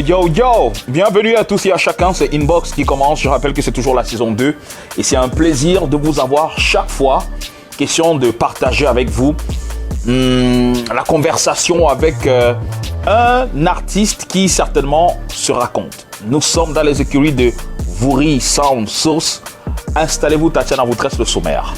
Yo yo, bienvenue à tous et à chacun, c'est Inbox qui commence. Je rappelle que c'est toujours la saison 2 et c'est un plaisir de vous avoir chaque fois. Question de partager avec vous la conversation avec un artiste qui certainement se raconte. Nous sommes dans les écuries de Vouri Sound Source. Installez-vous, Tatiana vous tresse le sommaire.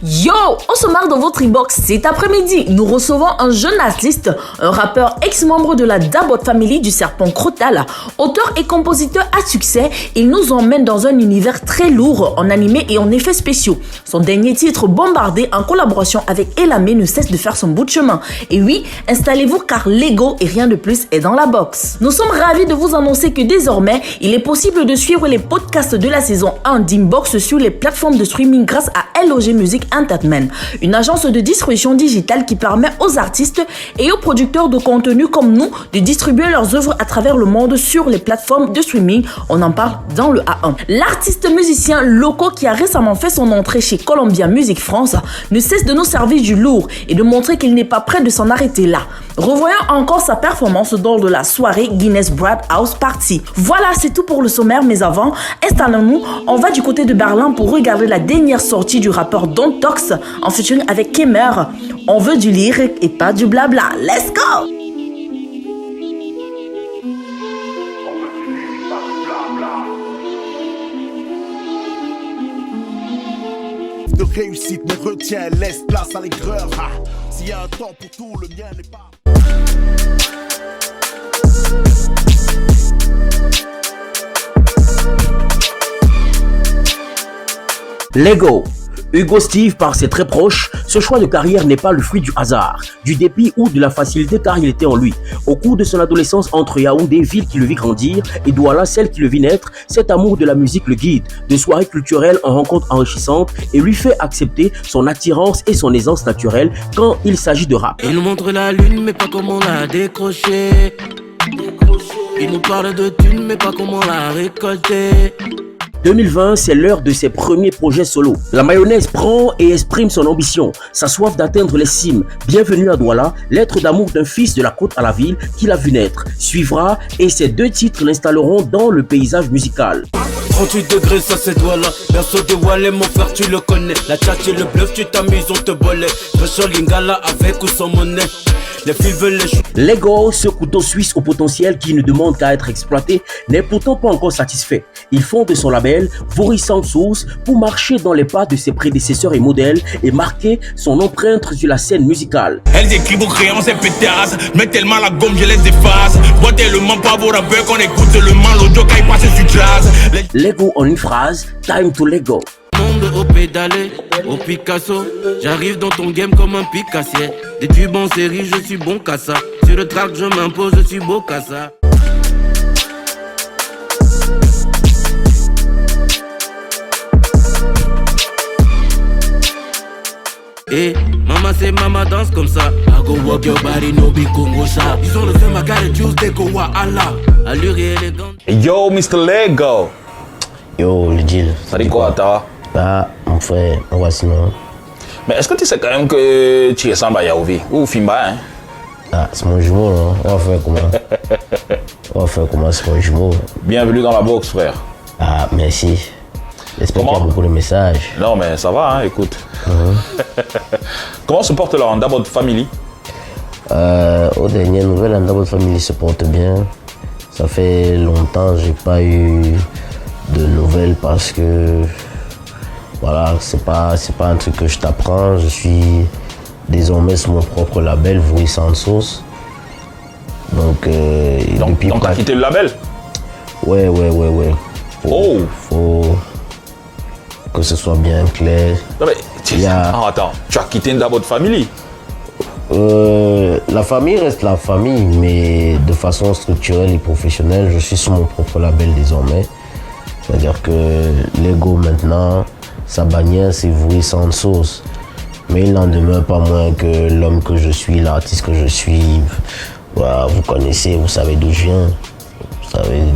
Yo, on se marre dans votre inbox cet après-midi. Nous recevons un jeune artiste, un rappeur ex-membre de la Dabot Family du Serpent Crotal, auteur et compositeur à succès. Il nous emmène dans un univers très lourd en animé et en effets spéciaux. Son dernier titre, Bombardé, en collaboration avec Elamé, ne cesse de faire son bout de chemin. Et oui, installez-vous car Lego et rien de plus est dans la box. Nous sommes ravis de vous annoncer que désormais, il est possible de suivre les podcasts de la saison 1 d'Inbox sur les plateformes de streaming grâce à LOG Music Entertainment, une agence de distribution digitale qui permet aux artistes et aux producteurs de contenu comme nous de distribuer leurs œuvres à travers le monde sur les plateformes de streaming. On en parle dans le A1. L'artiste musicien Loco, qui a récemment fait son entrée chez Columbia Music France, ne cesse de nous servir du lourd et de montrer qu'il n'est pas prêt de s'en arrêter là. Revoyons encore sa performance lors de la soirée Guinness Brad House Party. Voilà, c'est tout pour le sommaire, mais avant, installons-nous, on va du côté de Berlin pour regarder la dernière sortie du rappeur Don Tox en featuring avec Kemer. On veut du lyrique et pas du blabla. Let's go! De réussite mais retiens, laisse place à l'aigreur. S'il y a un temps pour tout, le mien n'est pas. Lego. Hugo Steve, par ses très proches, ce choix de carrière n'est pas le fruit du hasard, du dépit ou de la facilité car il était en lui. Au cours de son adolescence entre Yaoundé, ville qui le vit grandir, et Douala, celle qui le vit naître, cet amour de la musique le guide, de soirées culturelles en rencontres enrichissantes et lui fait accepter son attirance et son aisance naturelle quand il s'agit de rap. Il nous montre la lune mais pas comment la décrocher. Il nous parle de thunes mais pas comment la récolter. 2020, c'est l'heure de ses premiers projets solo. La mayonnaise prend et exprime son ambition, sa soif d'atteindre les cimes. Bienvenue à Douala, lettre d'amour d'un fils de la côte à la ville qu'il a vu naître. Suivra et ces deux titres l'installeront dans le paysage musical. 38 degrés, ça c'est Douala. Perso de Wallet, mon frère, tu le connais. La tchatche et le bluff, tu t'amuses, on te bolait. Fashion Lingala avec ou sans monnaie. Les filles veulent les choux. Lego, ce couteau suisse au potentiel qui ne demande qu'à être exploité, n'est pourtant pas encore satisfait. Il fonde son label Vouri Sound Source pour marcher dans les pas de ses prédécesseurs et modèles et marquer son empreinte sur la scène musicale. Elles écrivent au crayon, c'est pétasse. Je mets tellement la gomme, je les efface. Bois tellement pas vos rappeurs qu'on écoute seulement l'audio quand il passe sur jazz. Lego en une phrase, time to Lego. Monde au pédalé, au Picasso. J'arrive dans ton game comme un Picassier. Des tubes en série, je suis bon qu'à ça. Sur le track, je m'impose, je suis beau qu'à ça. Eh, maman c'est maman danse comme ça. I go walk your body, no be Congo ça. Ils ont le fait ma carré Tuesday go wa Allah. Allure et élégante. Yo, Mr. Lego. Yo, le deal. Ça dit quoi, toi? Bah, mon frère, on va sinon. Mais est-ce que tu sais quand même que tu ressembles à Yaouvi ou Fimba, hein? Ah, c'est mon jumeau, non? On va faire comment? C'est mon jumeau. Bienvenue dans la box, frère. Ah, merci. J'espère qu'il y a beaucoup de messages. Non, mais ça va, hein, écoute. Comment se porte leur Dabot Family? Aux dernières nouvelles, la Dabot Family se porte bien. Ça fait longtemps que j'ai pas eu de nouvelles parce que voilà, c'est pas un truc que je t'apprends. Je suis désormais sur mon propre label, Vouri Sound Source. Donc t'as quitté le label? Ouais. Faut que ce soit bien clair. Non mais, attends, tu as quitté une Dabot Family? La famille reste la famille, mais de façon structurelle et professionnelle, je suis sur mon propre label désormais. C'est-à-dire que Lego maintenant, sa bannière c'est Vouri Sound Source. Mais il n'en demeure pas moins que l'homme que je suis, l'artiste que je suis. Voilà, vous connaissez, vous savez d'où je viens.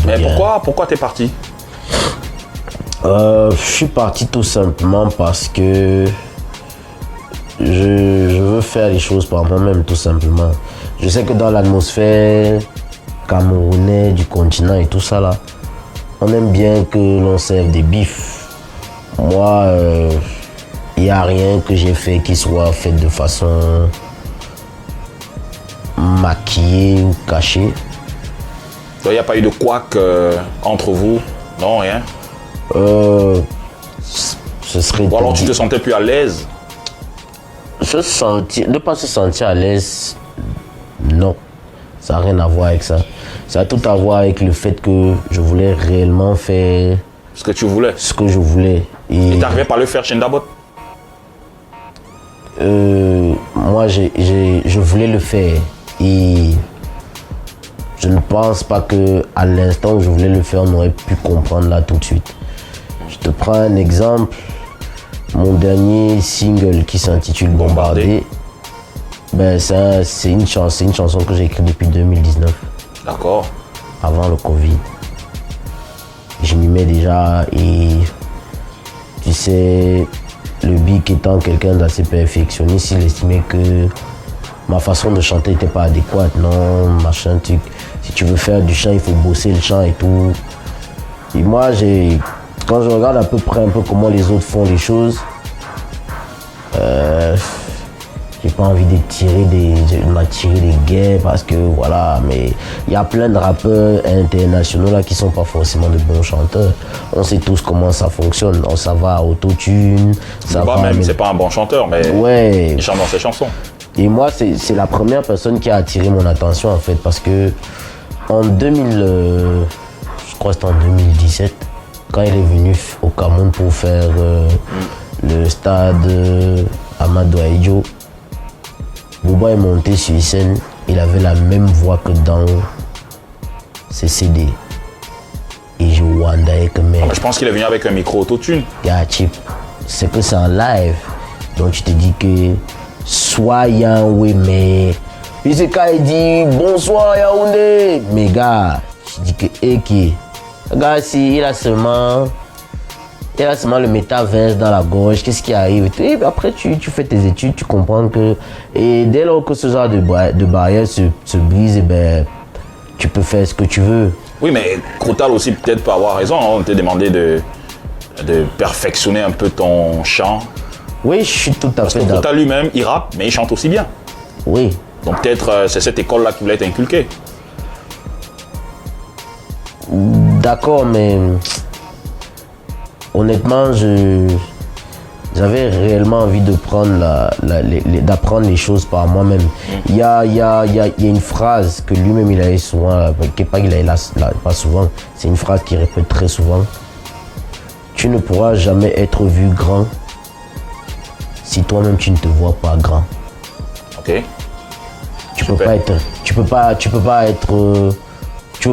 Mais pourquoi t'es parti? Je suis parti tout simplement parce que je veux faire les choses par moi-même, tout simplement. Je sais que dans l'atmosphère camerounaise du continent et tout ça là, on aime bien que l'on serve des bifs. Moi, il n'y a rien que j'ai fait qui soit fait de façon maquillée ou cachée. Donc, il n'y a pas eu de couac entre vous? Non, rien? Ce serait... Ou alors tu te sentais plus à l'aise? Ne pas se sentir à l'aise, non. Ça n'a rien à voir avec ça. Ça a tout à voir avec le fait que je voulais réellement faire... Ce que tu voulais? Ce que je voulais. Et t'arrivais pas à le faire chez Ndabot? Moi, je voulais le faire. Et je ne pense pas qu'à l'instant où je voulais le faire, on aurait pu comprendre là tout de suite. Je te prends un exemple. Mon dernier single qui s'intitule Bombardé, ben c'est une chanson que j'ai écrite depuis 2019. D'accord. Avant le Covid. Je m'y mets déjà et tu sais, le Big étant quelqu'un d'assez perfectionniste, il estimait que ma façon de chanter n'était pas adéquate. Non, machin, si tu veux faire du chant, il faut bosser le chant et tout. Et moi, quand je regarde à peu près comment les autres font les choses, j'ai pas envie de m'attirer des guerres parce que voilà, mais il y a plein de rappeurs internationaux là qui sont pas forcément de bons chanteurs. On sait tous comment ça fonctionne. Ça va à autotune, ça va même, c'est pas un bon chanteur, mais ouais, il chante dans ses chansons. Et moi, c'est la première personne qui a attiré mon attention en fait, parce que en 2000, je crois que c'était en 2017, quand il est venu au Cameroun pour faire le stade Amadou Ahidjo, Booba est monté sur scène, il avait la même voix que dans ses CD. Et je wandais que merde. Je pense qu'il est venu avec un micro autotune. Yeah, chip. C'est que c'est en live. Donc tu te dis que soit oui, mais. Puis c'est quand il dit bonsoir Yaoundé. Mais gars, je dis que gars, si il a seulement le métaverse dans la gorge, qu'est-ce qui arrive? Et après, tu fais tes études, tu comprends que... Et dès lors que ce genre de barrière se brise, et ben, tu peux faire ce que tu veux. Oui, mais Crotal aussi peut-être peut avoir raison. On t'a demandé de perfectionner un peu ton chant. Oui, je suis tout à fait d'accord. Crotal lui-même, il rappe, mais il chante aussi bien. Oui. Donc peut-être c'est cette école-là qui voulait être inculquée. D'accord, mais... Honnêtement, j'avais réellement envie de d'apprendre les choses par moi-même. Il y a une phrase que lui-même il avait souvent, pas souvent, c'est une phrase qu'il répète très souvent. Tu ne pourras jamais être vu grand si toi-même tu ne te vois pas grand. Ok. Tu peux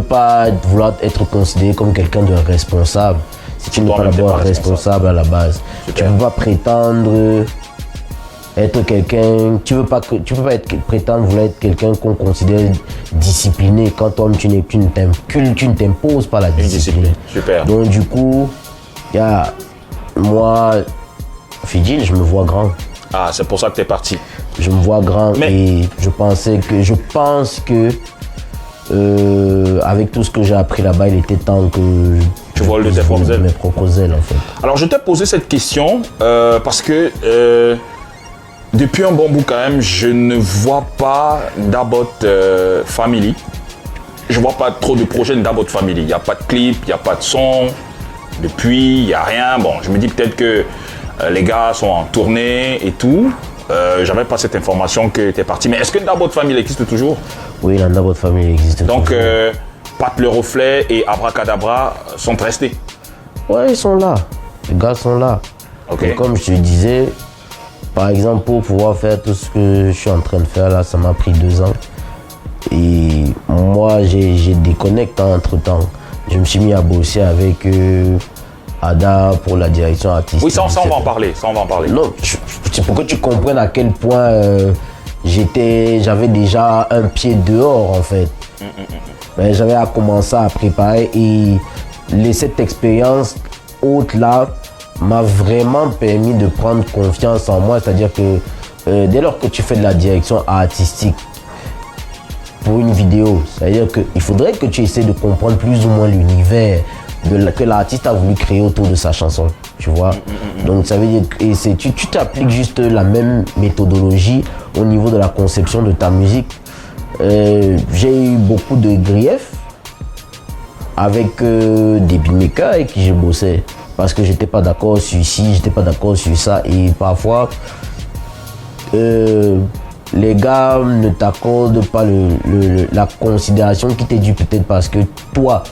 pas vouloir être considéré comme quelqu'un de responsable si tu n'es pas d'abord responsable à la base. Super. Tu ne peux pas prétendre être quelqu'un, tu peux pas prétendre vouloir être quelqu'un qu'on considère discipliné quand toi tu ne t'imposes pas la discipline. Super. Donc du coup, moi, Fidjil, je me vois grand. Ah, c'est pour ça que tu es parti. Je me vois grand et je pense que avec tout ce que j'ai appris là-bas, il était temps que tu voles de mes propres ailes en fait. Alors je t'ai posé cette question parce que depuis un bon bout quand même, je ne vois pas Ndabot Family. Je vois pas trop de projets Ndabot Family. Il n'y a pas de clip, il n'y a pas de son. Depuis, il n'y a rien. Bon, je me dis peut-être que les gars sont en tournée et tout. J'avais pas cette information que tu es parti. Mais est-ce que Ndabot Family existe toujours? Oui, la Ndabot Family existe donc, toujours. Donc, Pat le Reflet et Abracadabra sont restés? Ouais, ils sont là. Les gars sont là. Okay. Et comme je te disais, par exemple, pour pouvoir faire tout ce que je suis en train de faire là, ça m'a pris 2 ans. Et moi, j'ai déconnecté entre-temps. Je me suis mis à bosser avec Ada pour la direction artistique. Oui, ça on va en parler. Non, c'est pour que tu comprennes à quel point j'avais déjà un pied dehors en fait. Ben, j'avais commencé à préparer et cette expérience haute là m'a vraiment permis de prendre confiance en moi. C'est-à-dire que dès lors que tu fais de la direction artistique pour une vidéo, c'est-à-dire qu'il faudrait que tu essaies de comprendre plus ou moins l'univers que l'artiste a voulu créer autour de sa chanson, tu vois. Donc ça veut dire que tu t'appliques juste la même méthodologie au niveau de la conception de ta musique. J'ai eu beaucoup de griefs avec des beatmakers avec qui j'ai bossé parce que j'étais pas d'accord sur ci, j'étais pas d'accord sur ça, et parfois les gars ne t'accordent pas la considération qui t'est due, peut-être parce que toi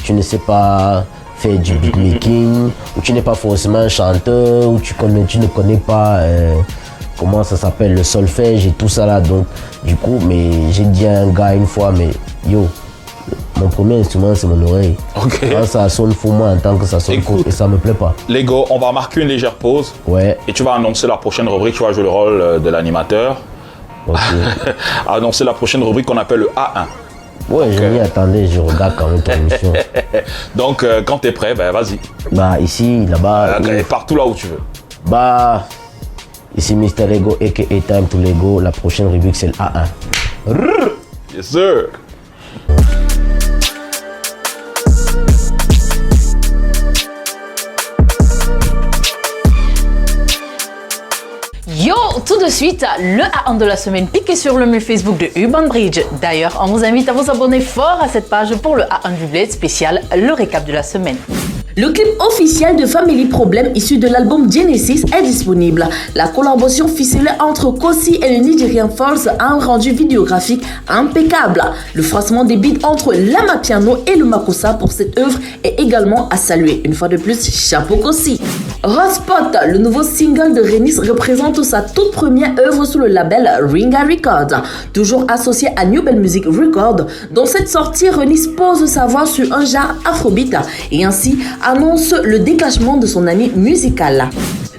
tu ne sais pas faire du beatmaking, ou tu n'es pas forcément un chanteur, ou tu ne connais pas comment ça s'appelle, le solfège et tout ça là. Donc du coup, mais j'ai dit à un gars une fois, mais yo, mon premier instrument c'est mon oreille. Ok. Quand ça sonne, faut moi entendre que ça sonne faux, et ça me plaît pas. Lego, on va marquer une légère pause. Ouais. Et tu vas annoncer la prochaine rubrique, tu vas jouer le rôle de l'animateur. Ok. Annoncer la prochaine rubrique qu'on appelle le A1. Ouais, je m'y attendais, je regarde quand même ton émission. Donc quand tu es prêt, ben vas-y. Bah ici, là-bas. Partout là où tu veux. Bah ici Mr. Lego aka Time to Lego. La prochaine rubrique c'est le A1. Yes sir. Yo, tout de suite, le A1 de la semaine piqué sur le mur Facebook de Urban Bridge. D'ailleurs, on vous invite à vous abonner fort à cette page pour le A1 du Bled spécial, le récap de la semaine. Le clip officiel de Family Problem issu de l'album Genesis est disponible. La collaboration ficelée entre Kosi et le Nigerian Falls a un rendu vidéographique impeccable. Le froissement des beats entre l'amapiano et le makossa pour cette œuvre est également à saluer. Une fois de plus, chapeau Kosi. Hotspot, le nouveau single de Renis, représente sa toute première œuvre sous le label Ringa Records, toujours associé à New Bell Music Records. Dans cette sortie, Renis pose sa voix sur un genre afrobeat et ainsi annonce le déclenchement de son année musicale.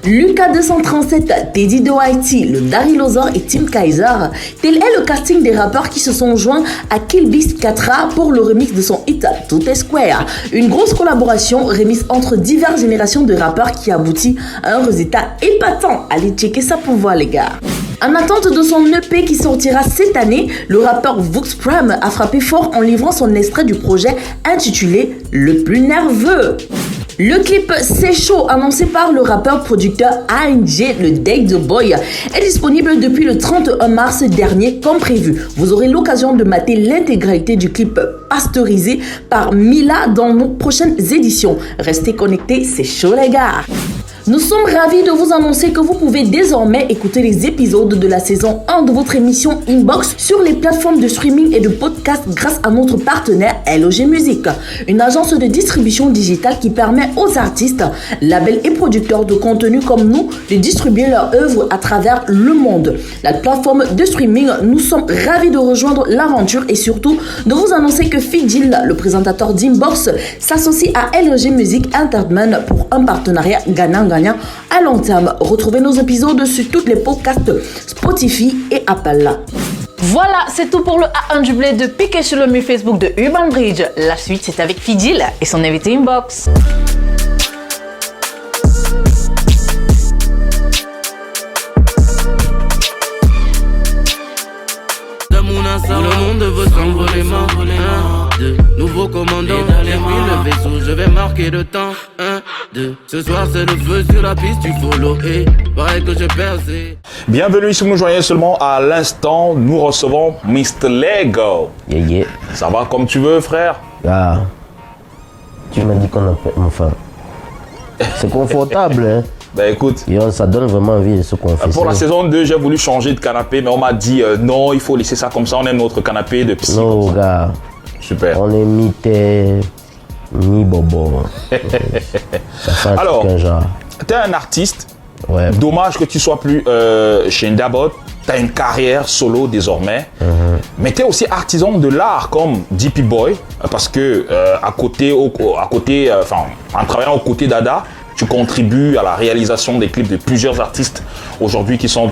Lucas 237, Teddy de Haïti, le Dari Lozor et Tim Kaiser. Tel est le casting des rappeurs qui se sont joints à Kill Beast 4A pour le remix de son hit Tout est Square. Une grosse collaboration remix entre diverses générations de rappeurs qui aboutit à un résultat épatant. Allez checker ça pour voir les gars. En attente de son EP qui sortira cette année, le rappeur Vox Prime a frappé fort en livrant son extrait du projet intitulé Le Plus Nerveux. Le clip C'est chaud, annoncé par le rappeur-producteur ANG, le Date the Boy, est disponible depuis le 31 mars dernier comme prévu. Vous aurez l'occasion de mater l'intégralité du clip pasteurisé par Mila dans nos prochaines éditions. Restez connectés, c'est chaud les gars. Nous sommes ravis de vous annoncer que vous pouvez désormais écouter les épisodes de la saison 1 de votre émission Inbox sur les plateformes de streaming et de podcast grâce à notre partenaire LOG Music, une agence de distribution digitale qui permet aux artistes, labels et producteurs de contenu comme nous de distribuer leurs œuvres à travers le monde. La plateforme de streaming, nous sommes ravis de rejoindre l'aventure et surtout de vous annoncer que Fidjil, le présentateur d'Inbox, s'associe à LOG Music Entertainment pour un partenariat gagnant-gagnant à long terme. Retrouvez nos épisodes sur toutes les podcasts Spotify et Apple. Voilà, c'est tout pour le A1 du Bled de piqué sur le mur Facebook de Urban Bridge. La suite, c'est avec Fidjil et son invité Inbox. Le monde veut s'envoler de nouveaux commandants. J'ai pris le vaisseau, je vais marquer le temps. 1, 2. Ce soir c'est le feu sur la piste, tu follow. Et pareil que j'ai percé. Bienvenue si vous nous joignez seulement à l'instant. Nous recevons Mr. Lego. Yeah, yeah. Ça va comme tu veux, frère? Ah, tu m'as dit qu'on appelle. Enfin, c'est confortable, hein. Ben écoute, Yo, ça donne vraiment envie de se confesser. pour la saison 2, j'ai voulu changer de canapé, mais on m'a dit non, il faut laisser ça comme ça. On aime notre canapé de psy. Non, gars, Super. on est mi-terre, mi-bobo. Ça fait un Alors, truc, un genre. T'es un artiste. Ouais. Dommage que tu sois plus chez Ndabot. T'as une carrière solo désormais. Mais t'es aussi artisan de l'art comme DP Boy. Parce que en travaillant aux côtés d'Ada, tu contribues à la réalisation des clips de plusieurs artistes aujourd'hui qui sont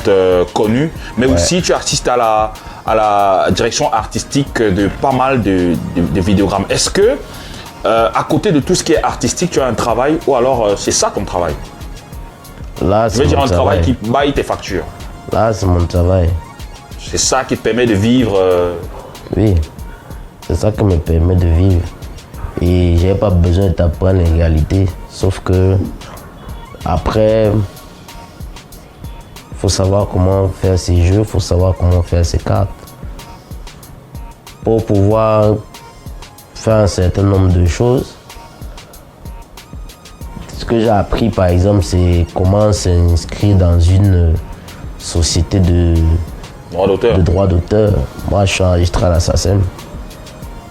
connus. Mais aussi tu assistes à la direction artistique de pas mal de vidéogrammes. Est-ce que à côté de tout ce qui est artistique, tu as un travail ou alors c'est ça ton travail? Là, Je veux dire un travail qui baille tes factures. Là, c'est mon travail. C'est ça qui te permet de vivre. Oui, c'est ça qui me permet de vivre. Et j'ai pas besoin de t'apprendre les réalités. Sauf que après, faut savoir comment faire ses jeux, faut savoir comment faire ses cartes. Pour pouvoir faire un certain nombre de choses. Ce que j'ai appris par exemple, c'est comment s'inscrire dans une société de droit d'auteur. Moi, je suis enregistré à la SACEM.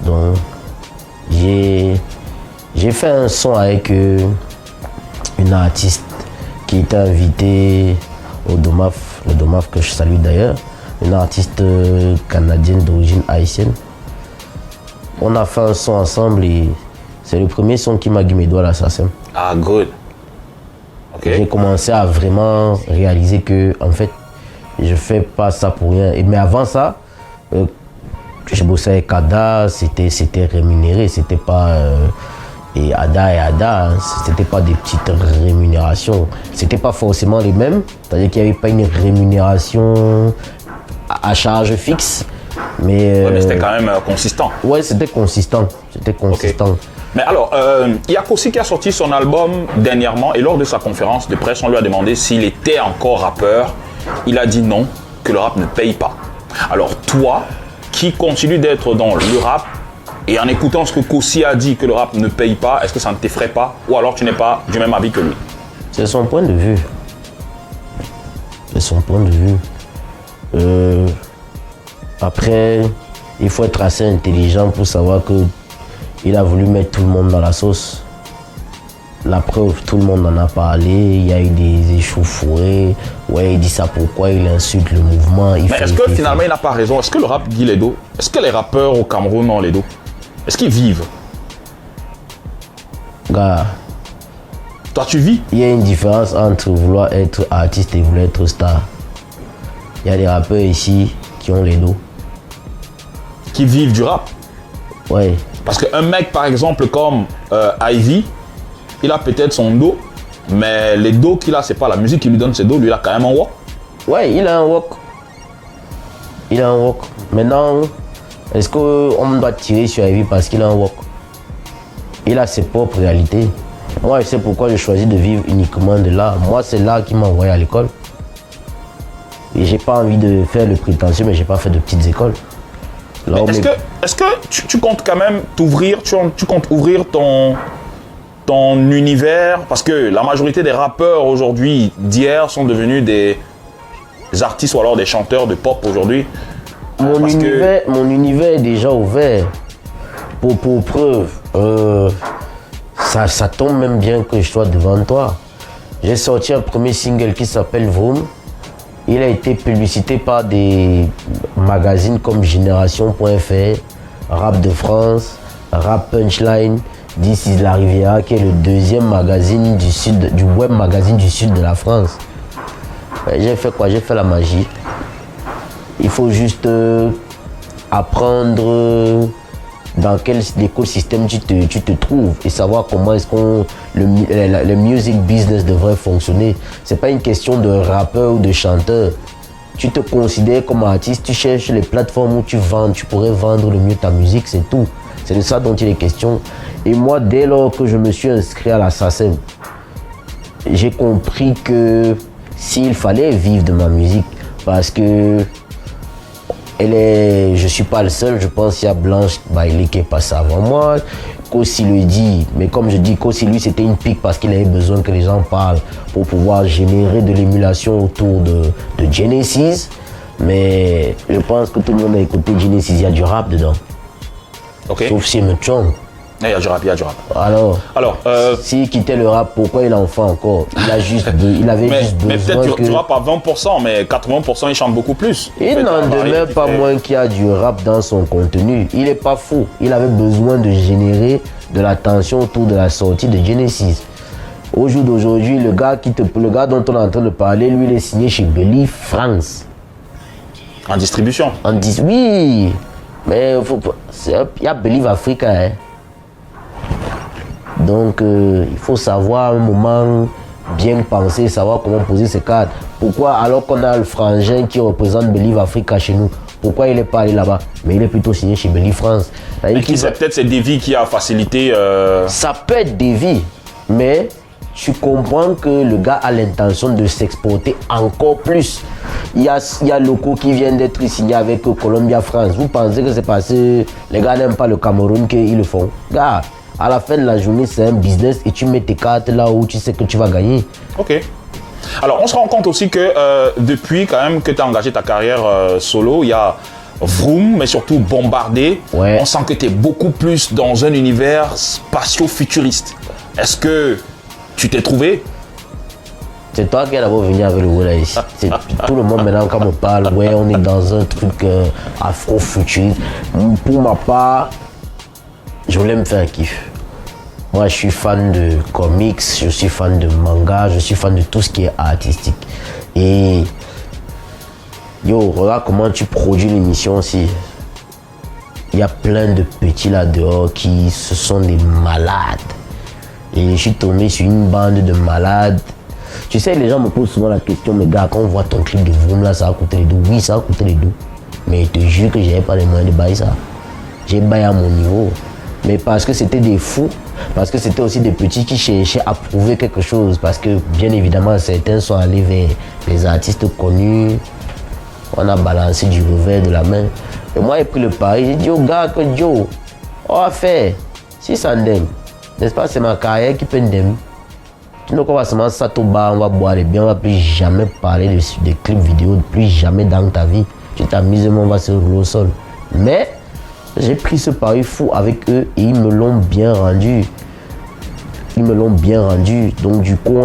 Donc, j'ai fait un son avec une artiste qui était invitée au DOMAF, le DOMAF que je salue d'ailleurs, une artiste canadienne d'origine haïtienne. On a fait un son ensemble et c'est le premier son qui m'a guidé mes doigts à la SACEM. Ah, good. Okay. J'ai commencé à vraiment réaliser que, en fait, je fais pas ça pour rien. Mais avant ça, je bossais avec Ada, c'était rémunéré, c'était pas et Ada, c'était pas des petites rémunérations, c'était pas forcément les mêmes, c'est-à-dire qu'il n'y avait pas une rémunération à charge fixe, mais mais c'était quand même consistant. Ouais, c'était consistant, Okay. Mais alors, il y a Kossi qui a sorti son album dernièrement et lors de sa conférence de presse, on lui a demandé s'il était encore rappeur. Il a dit non, que le rap ne paye pas. Alors toi, qui continue d'être dans le rap, et en écoutant ce que Kossi a dit que le rap ne paye pas, est-ce que ça ne t'effraie pas ou alors tu n'es pas du même avis que lui? C'est son point de vue. C'est son point de vue. Après, il faut être assez intelligent pour savoir qu'il a voulu mettre tout le monde dans la sauce. La preuve, tout le monde en a parlé, il y a eu des échauffourées. Ouais, il dit ça pourquoi, il insulte le mouvement. Mais est-ce que finalement il n'a pas raison? Est-ce que le rap dit les dos? Est-ce que les rappeurs au Cameroun ont les dos? Est-ce qu'ils vivent? Gars, toi tu vis? Il y a une différence entre vouloir être artiste et vouloir être star. Il y a des rappeurs ici qui ont les dos. Qui vivent du rap? Ouais. Parce qu'un mec par exemple comme Ivy, il a peut-être son dos, mais les dos qu'il a, c'est pas la musique qui lui donne ses dos, lui il a quand même un wok. Ouais, il a un wok. Maintenant, est-ce qu'on doit tirer sur Ivy parce qu'il a un wok? Il a ses propres réalités. Moi, je sais pourquoi j'ai choisi de vivre uniquement de l'art. Moi, c'est l'art qui m'a envoyé à l'école. Et j'ai pas envie de faire le prétentieux, mais j'ai pas fait de petites écoles. Est-ce que tu comptes quand même t'ouvrir, tu comptes ouvrir ton univers? Parce que la majorité des rappeurs aujourd'hui, d'hier, sont devenus des artistes ou alors des chanteurs de pop aujourd'hui. Mon univers est déjà ouvert. Pour preuve, ça tombe même bien que je sois devant toi. J'ai sorti un premier single qui s'appelle Vroom. Il a été publicité par des magazines comme Génération.fr, Rap de France, Rap Punchline, This is la Riviera, qui est le deuxième magazine du web magazine du sud de la France. J'ai fait quoi? J'ai fait la magie. Il faut juste apprendre dans quel écosystème tu te trouves et savoir comment est-ce que le music business devrait fonctionner. C'est pas une question de rappeur ou de chanteur. Tu te considères comme artiste, tu cherches les plateformes où tu pourrais vendre le mieux ta musique, c'est tout. C'est de ça dont il est question. Et moi, dès lors que je me suis inscrit à la SACEM, j'ai compris que s'il fallait vivre de ma musique, parce que je suis pas le seul, je pense qu'il y a Blanche Bailey qui est passée avant moi. Kossi le dit, mais comme je dis, Kossi lui c'était une pique parce qu'il avait besoin que les gens parlent pour pouvoir générer de l'émulation autour de Genesis. Mais je pense que tout le monde a écouté Genesis, il y a du rap dedans. Okay. Sauf s'il me trompe. Il y a du rap. Alors s'il quittait le rap, pourquoi il en fait encore? Il avait juste besoin. Mais peut-être du rap à 20%, mais 80% il chante beaucoup plus. Il n'en demeure pas moins qu'il y a du rap dans son contenu. Il n'est pas fou. Il avait besoin de générer de l'attention autour de la sortie de Genesis. Au jour d'aujourd'hui, le gars dont on est en train de parler, lui, il est signé chez Believe France. En distribution? Oui, mais il y a Believe Africa. Hein. Donc, il faut savoir un moment bien penser, savoir comment poser ses cartes. Pourquoi, alors qu'on a le frangin qui représente Believe Africa chez nous, pourquoi il n'est pas allé là-bas? Mais il est plutôt signé chez Believe France. C'est peut-être c'est Davy qui a facilité. Ça peut être Davy, mais tu comprends que le gars a l'intention de s'exporter encore plus. Il y a Loco qui vient d'être signé avec Columbia France. Vous pensez que c'est parce que les gars n'aiment pas le Cameroun qu'ils le font? Gars, à la fin de la journée, c'est un business et tu mets tes cartes là où tu sais que tu vas gagner. Ok. Alors, on se rend compte aussi que depuis quand même que tu as engagé ta carrière solo, il y a Vroom, mais surtout Bombardé. Ouais. On sent que tu es beaucoup plus dans un univers spatio-futuriste. Est-ce que tu t'es trouvé? C'est toi qui es d'abord venu avec le rôle là ici. Tout le monde maintenant quand on me parle, ouais, on est dans un truc afro-futuriste. Pour ma part, je voulais me faire un kiff. Moi, je suis fan de comics, je suis fan de manga, je suis fan de tout ce qui est artistique. Et yo, regarde comment tu produis l'émission aussi. Il y a plein de petits là dehors qui se sont des malades. Et je suis tombé sur une bande de malades. Tu sais, les gens me posent souvent la question, mais gars, quand on voit ton clip de Vroom là, ça va coûter les dos. Oui, ça va coûter les dos. Mais je te jure que j'avais pas les moyens de bailler ça. J'ai baillé à mon niveau. Mais parce que c'était des fous, parce que c'était aussi des petits qui cherchaient à prouver quelque chose. Parce que, bien évidemment, certains sont allés vers les artistes connus. On a balancé du revers de la main. Et moi, j'ai pris le pari. J'ai dit au gars que Joe, on va faire 600 ndem. N'est-ce pas, c'est ma carrière qui peut ndem. Sinon, on va se mettre ça au bar, on va boire les biens, on va plus jamais parler des clips vidéo, plus jamais dans ta vie. Tu t'amuses, on va se rouler au sol. Mais j'ai pris ce pari fou avec eux et ils me l'ont bien rendu. Ils me l'ont bien rendu. Donc du coup,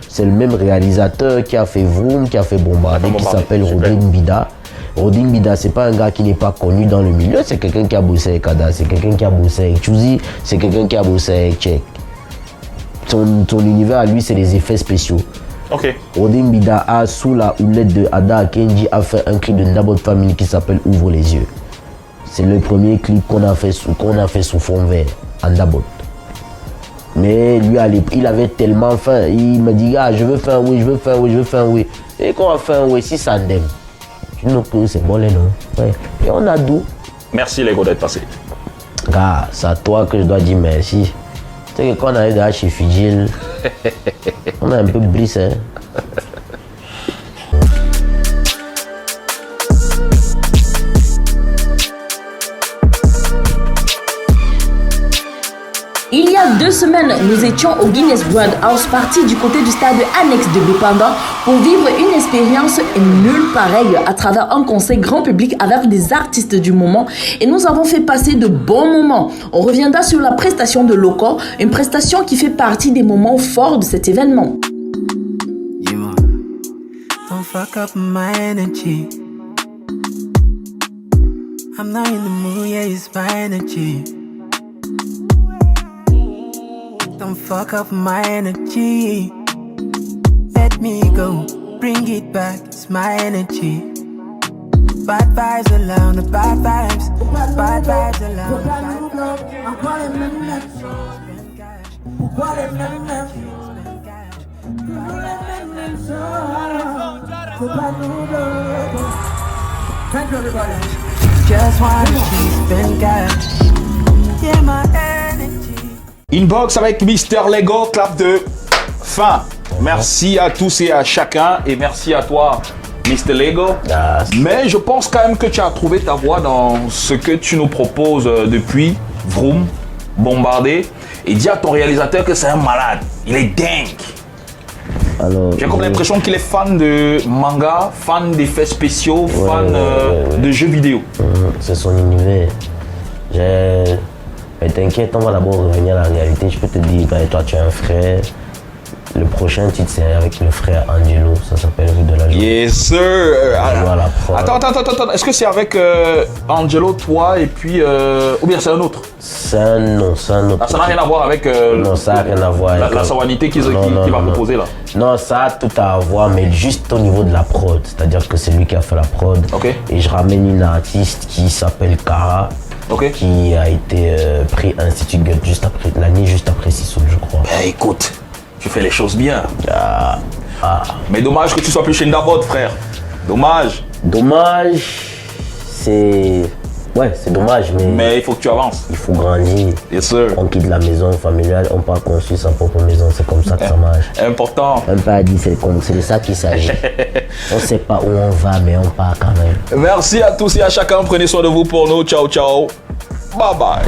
c'est le même réalisateur qui a fait Vroom, qui a fait Bombardé, qui s'appelle Rodin Bida. Rodin Bida, c'est pas un gars qui n'est pas connu dans le milieu, c'est quelqu'un qui a bossé avec Ada, c'est quelqu'un qui a bossé avec Chuzi, c'est quelqu'un qui a bossé avec Check. Son univers à lui, c'est les effets spéciaux. Ok. Rodin Bida a, sous la houlette de Ada Kenji, a fait un clip de Ndabot Family qui s'appelle Ouvre les yeux. C'est le premier clip qu'on a fait sous fond vert, en Ndabot. Mais lui, il avait tellement faim. Il me dit, ah, je veux faire un oui, je veux faire un oui, je veux faire un oui. Et quand on va faire un oui, si ça ndem. Tu know que c'est bon les noms. Ouais. Et on a d'où. Merci Lego d'être passé. Gars, c'est à toi que je dois dire merci. Tu sais que quand on arrive là chez Fidjil, on a un peu blissé. Hein. Il y a 2 semaines, nous étions au Guinness World House Party du côté du stade annexe de Bépanda pour vivre une expérience nulle pareille à travers un concert grand public avec des artistes du moment et nous avons fait passer de bons moments. On reviendra sur la prestation de Loco, une prestation qui fait partie des moments forts de cet événement. Don't fuck up my energy. I'm not in the mood, yeah, it's my energy. Don't fuck up my energy. Let me go, bring it back, it's my energy. Bad vibes around, the bad vibes. Bad vibes around, the bad vibes. Thank you everybody. Just wanna spend cash. Yeah, my energy. Inbox avec Mister Lego, clap de fin. Merci à tous et à chacun et merci à toi, Mister Lego. Mais je pense quand même que tu as trouvé ta voie dans ce que tu nous proposes depuis Vroom, Bombardé. Et dis à ton réalisateur que c'est un malade. Il est dingue. J'ai comme l'impression qu'il est fan de manga, fan d'effets spéciaux, fan de jeux vidéo. C'est son univers. Mais t'inquiète, on va d'abord revenir à la réalité. Je peux te dire, toi tu as un frère. Le prochain titre c'est avec le frère Angelo, ça s'appelle Rue de la Joie. Yes sir. Attends, est-ce que c'est avec Angelo, toi et puis ou bien c'est un autre? C'est un autre. Ah, ça n'a rien à voir avec non, ça n'a rien à voir avec la savanité qui va proposer là. Non, ça a tout à voir, mais juste au niveau de la prod. C'est-à-dire que c'est lui qui a fait la prod. Okay. Et je ramène une artiste qui s'appelle Cara. Ok. qui a été pris à Institut Goethe l'année juste après Sissoul, je crois. Ben écoute, tu fais les choses bien. Mais dommage que tu sois plus chez Ndabot, frère. Dommage. Dommage, c'est... Ouais, c'est dommage, mais il faut que tu avances. Il faut grandir. Yes, sir. On quitte la maison familiale, on part construire sa propre maison, c'est comme ça que ça marche. Important. Un père a dit, c'est de ça qu'il s'agit. On ne sait pas où on va, mais on part quand même. Merci à tous et à chacun. Prenez soin de vous pour nous. Ciao, ciao. Bye bye.